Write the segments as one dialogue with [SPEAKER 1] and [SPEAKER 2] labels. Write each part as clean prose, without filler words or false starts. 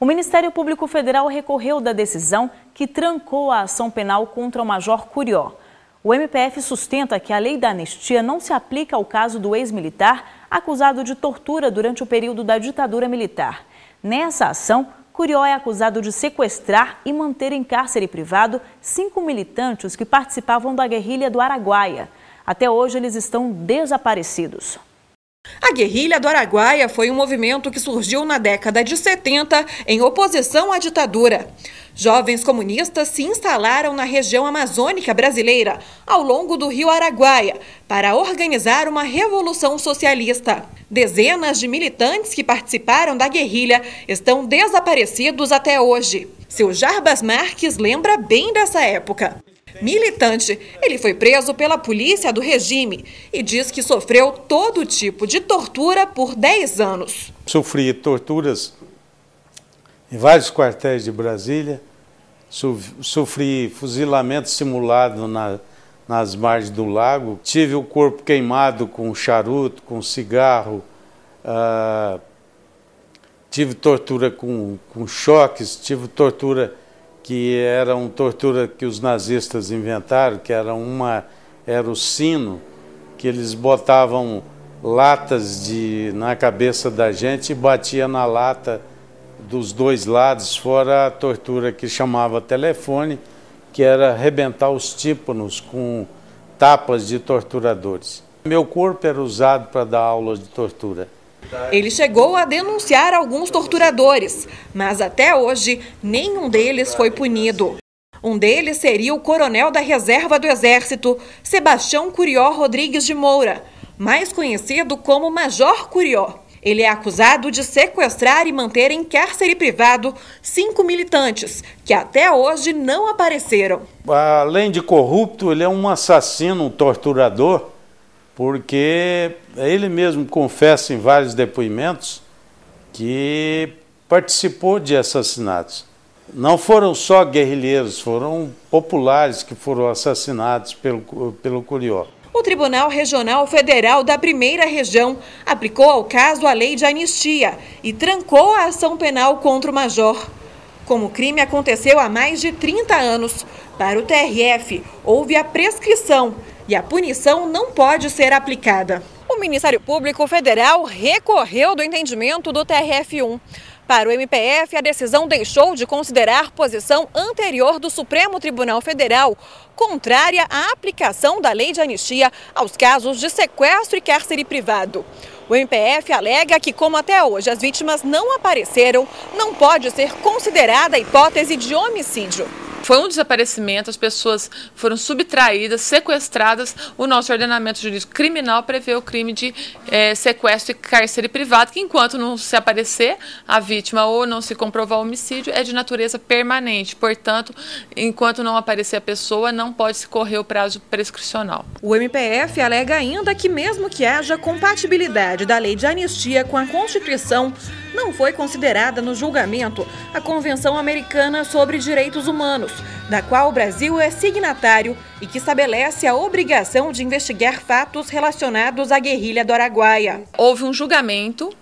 [SPEAKER 1] O Ministério Público Federal recorreu da decisão que trancou a ação penal contra o Major Curió. O MPF sustenta que a lei da anistia não se aplica ao caso do ex-militar acusado de tortura durante o período da ditadura militar. Nessa ação, Curió é acusado de sequestrar e manter em cárcere privado 5 militantes que participavam da guerrilha do Araguaia. Até hoje, eles estão desaparecidos.
[SPEAKER 2] A guerrilha do Araguaia foi um movimento que surgiu na década de 70 em oposição à ditadura. Jovens comunistas se instalaram na região amazônica brasileira, ao longo do rio Araguaia, para organizar uma revolução socialista. Dezenas de militantes que participaram da guerrilha estão desaparecidos até hoje. Seu Jarbas Marques lembra bem dessa época. Militante, ele foi preso pela polícia do regime e diz que sofreu todo tipo de tortura por 10 anos.
[SPEAKER 3] Sofri torturas em vários quartéis de Brasília, sofri fuzilamento simulado nas margens do lago, tive o corpo queimado com charuto, com cigarro, tive tortura com choques, tive tortura que era uma tortura que os nazistas inventaram, que era o sino, que eles botavam latas na cabeça da gente e batia na lata dos dois lados, fora a tortura que chamava telefone, que era arrebentar os tímpanos com tapas de torturadores. Meu corpo era usado para dar aula de tortura.
[SPEAKER 2] Ele chegou a denunciar alguns torturadores, mas até hoje nenhum deles foi punido. Um deles seria o coronel da reserva do Exército, Sebastião Curió Rodrigues de Moura, mais conhecido como Major Curió. Ele é acusado de sequestrar e manter em cárcere privado 5 militantes, que até hoje não apareceram.
[SPEAKER 3] Além de corrupto, ele é um assassino, um torturador, porque ele mesmo confessa em vários depoimentos que participou de assassinatos. Não foram só guerrilheiros, foram populares que foram assassinados pelo Curió.
[SPEAKER 2] O Tribunal Regional Federal da Primeira Região aplicou ao caso a lei de anistia e trancou a ação penal contra o major. Como o crime aconteceu há mais de 30 anos, para o TRF houve a prescrição e a punição não pode ser aplicada. O Ministério Público Federal recorreu do entendimento do TRF1. Para o MPF, a decisão deixou de considerar posição anterior do Supremo Tribunal Federal, contrária à aplicação da lei de anistia aos casos de sequestro e cárcere privado. O MPF alega que, como até hoje as vítimas não apareceram, não pode ser considerada a hipótese de homicídio.
[SPEAKER 4] Foi um desaparecimento, as pessoas foram subtraídas, sequestradas. O nosso ordenamento jurídico criminal prevê o crime de sequestro e cárcere privado, que enquanto não se aparecer a vítima ou não se comprovar o homicídio, é de natureza permanente. Portanto, enquanto não aparecer a pessoa, não pode se correr o prazo prescricional.
[SPEAKER 2] O MPF alega ainda que, mesmo que haja compatibilidade da lei de anistia com a Constituição, não foi considerada no julgamento a Convenção Americana sobre Direitos Humanos, da qual o Brasil é signatário e que estabelece a obrigação de investigar fatos relacionados à guerrilha do Araguaia.
[SPEAKER 4] Houve um julgamento,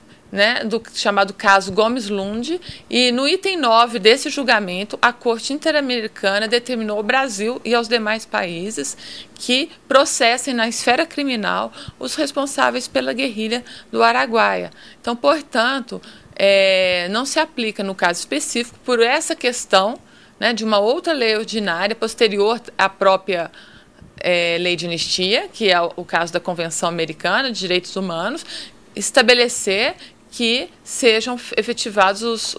[SPEAKER 4] do chamado caso Gomes Lund, e no item 9 desse julgamento, a Corte Interamericana determinou ao Brasil e aos demais países que processem na esfera criminal os responsáveis pela guerrilha do Araguaia. Então, portanto, não se aplica no caso específico por essa questão de uma outra lei ordinária posterior à própria lei de anistia, que é o caso da Convenção Americana de Direitos Humanos, estabelecer que sejam efetivados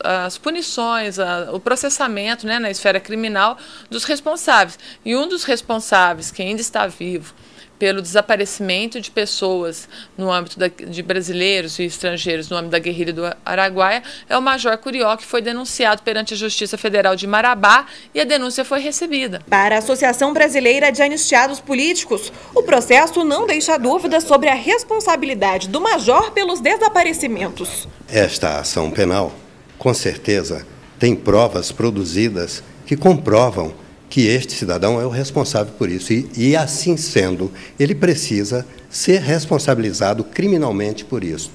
[SPEAKER 4] as punições, o processamento na esfera criminal dos responsáveis. E um dos responsáveis, que ainda está vivo, pelo desaparecimento de pessoas no âmbito de brasileiros e estrangeiros no âmbito da guerrilha do Araguaia, é o Major Curió, que foi denunciado perante a Justiça Federal de Marabá e a denúncia foi recebida.
[SPEAKER 2] Para a Associação Brasileira de Anistiados Políticos, o processo não deixa dúvidas sobre a responsabilidade do Major pelos desaparecimentos.
[SPEAKER 5] Esta ação penal, com certeza, tem provas produzidas que comprovam que este cidadão é o responsável por isso e assim sendo, ele precisa ser responsabilizado criminalmente por isso.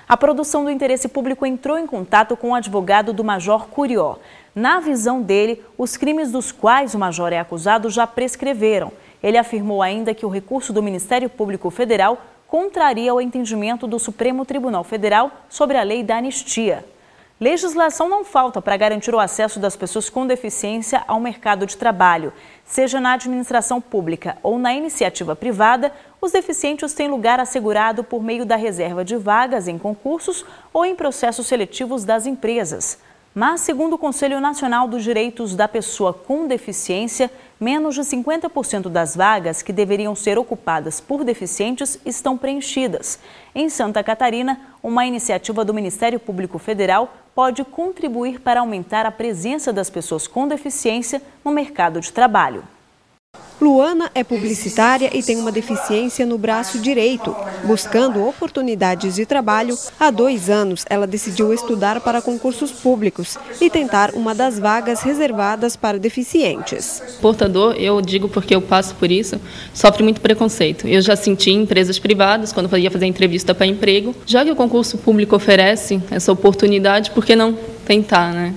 [SPEAKER 1] A produção do Interesse Público entrou em contato com o advogado do Major Curió. Na visão dele, os crimes dos quais o Major é acusado já prescreveram. Ele afirmou ainda que o recurso do Ministério Público Federal contraria o entendimento do Supremo Tribunal Federal sobre a lei da anistia. Legislação não falta para garantir o acesso das pessoas com deficiência ao mercado de trabalho. Seja na administração pública ou na iniciativa privada, os deficientes têm lugar assegurado por meio da reserva de vagas em concursos ou em processos seletivos das empresas. Mas, segundo o Conselho Nacional dos Direitos da Pessoa com Deficiência, menos de 50% das vagas que deveriam ser ocupadas por deficientes estão preenchidas. Em Santa Catarina, uma iniciativa do Ministério Público Federal pode contribuir para aumentar a presença das pessoas com deficiência no mercado de trabalho.
[SPEAKER 6] Luana é publicitária e tem uma deficiência no braço direito. Buscando oportunidades de trabalho, há 2 anos ela decidiu estudar para concursos públicos e tentar uma das vagas reservadas para deficientes.
[SPEAKER 7] Portador, eu digo porque eu passo por isso, sofre muito preconceito. Eu já senti em empresas privadas, quando eu ia fazer entrevista para emprego. Já que o concurso público oferece essa oportunidade, por que não tentar, né?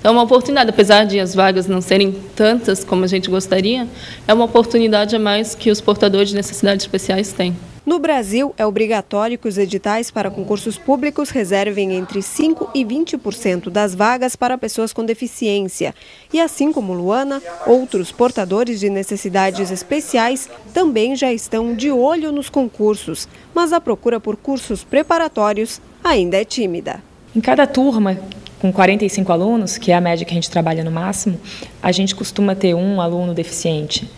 [SPEAKER 7] É uma oportunidade, apesar de as vagas não serem tantas como a gente gostaria, é uma oportunidade a mais que os portadores de necessidades especiais têm.
[SPEAKER 6] No Brasil, é obrigatório que os editais para concursos públicos reservem entre 5% e 20% das vagas para pessoas com deficiência. E assim como Luana, outros portadores de necessidades especiais também já estão de olho nos concursos, mas a procura por cursos preparatórios ainda é tímida.
[SPEAKER 8] Em cada turma, com 45 alunos, que é a média que a gente trabalha no máximo, a gente costuma ter um aluno deficiente.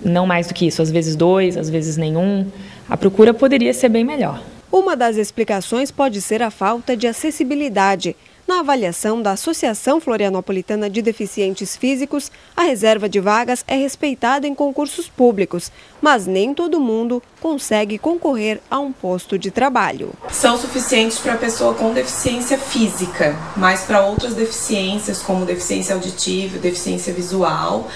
[SPEAKER 8] Não mais do que isso, às vezes 2, às vezes nenhum. A procura poderia ser bem melhor.
[SPEAKER 6] Uma das explicações pode ser a falta de acessibilidade. Na avaliação da Associação Florianopolitana de Deficientes Físicos, a reserva de vagas é respeitada em concursos públicos, mas nem todo mundo consegue concorrer a um posto de trabalho.
[SPEAKER 9] São suficientes para a pessoa com deficiência física, mas para outras deficiências, como deficiência auditiva, deficiência visual,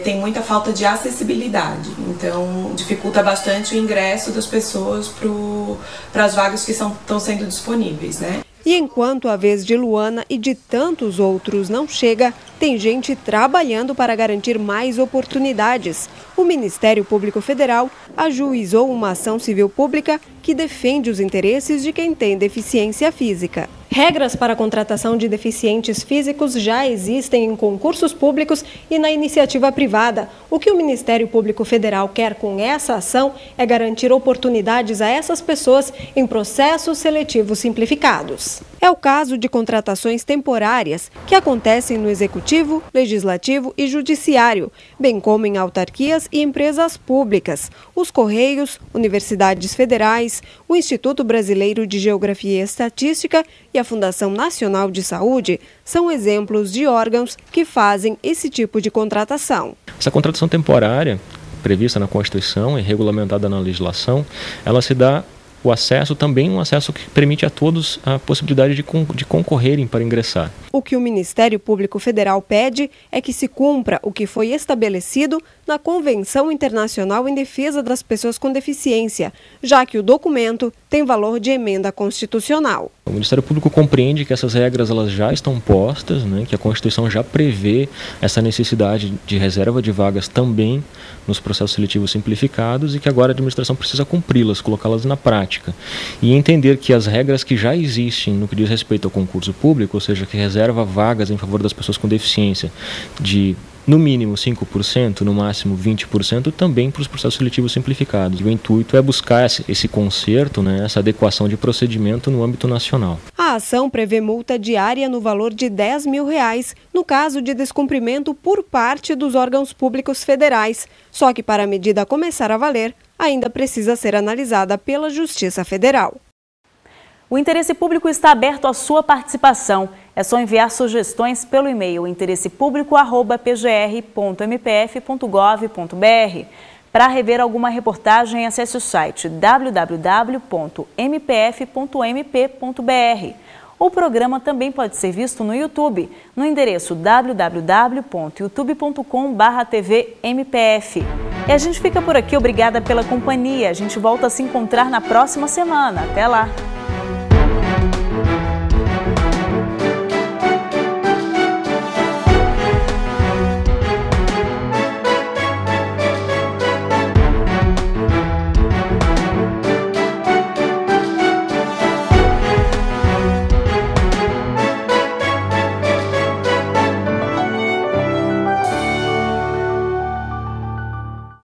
[SPEAKER 9] tem muita falta de acessibilidade. Então, dificulta bastante o ingresso das pessoas para as vagas que estão sendo disponíveis, né?
[SPEAKER 6] E enquanto a vez de Luana e de tantos outros não chega, tem gente trabalhando para garantir mais oportunidades. O Ministério Público Federal ajuizou uma ação civil pública que defende os interesses de quem tem deficiência física. Regras para a contratação de deficientes físicos já existem em concursos públicos e na iniciativa privada. O que o Ministério Público Federal quer com essa ação é garantir oportunidades a essas pessoas em processos seletivos simplificados. É o caso de contratações temporárias, que acontecem no Executivo, Legislativo e Judiciário, bem como em autarquias e empresas públicas, os Correios, universidades federais, o Instituto Brasileiro de Geografia e Estatística e a Fundação Nacional de Saúde são exemplos de órgãos que fazem esse tipo de contratação.
[SPEAKER 10] Essa contratação temporária, prevista na Constituição e regulamentada na legislação, ela se dá o acesso, também um acesso que permite a todos a possibilidade de concorrerem para ingressar.
[SPEAKER 6] O que o Ministério Público Federal pede é que se cumpra o que foi estabelecido na Convenção Internacional em Defesa das Pessoas com Deficiência, já que o documento tem valor de emenda constitucional.
[SPEAKER 10] O Ministério Público compreende que essas regras elas já estão postas, né, que a Constituição já prevê essa necessidade de reserva de vagas também nos processos seletivos simplificados e que agora a administração precisa cumpri-las, colocá-las na prática. E entender que as regras que já existem no que diz respeito ao concurso público, ou seja, que reserva vagas em favor das pessoas com deficiência de no mínimo 5%, no máximo 20%, também para os processos seletivos simplificados. O intuito é buscar esse conserto, né, essa adequação de procedimento no âmbito nacional.
[SPEAKER 6] A ação prevê multa diária no valor de R$10 mil no caso de descumprimento por parte dos órgãos públicos federais. Só que para a medida começar a valer, ainda precisa ser analisada pela Justiça Federal.
[SPEAKER 1] O Interesse Público está aberto à sua participação. É só enviar sugestões pelo e-mail interessepublico@pgr.mpf.gov.br. Para rever alguma reportagem, acesse o site www.mpf.mp.br. O programa também pode ser visto no YouTube, no endereço www.youtube.com/tvmpf. E a gente fica por aqui, obrigada pela companhia. A gente volta a se encontrar na próxima semana. Até lá!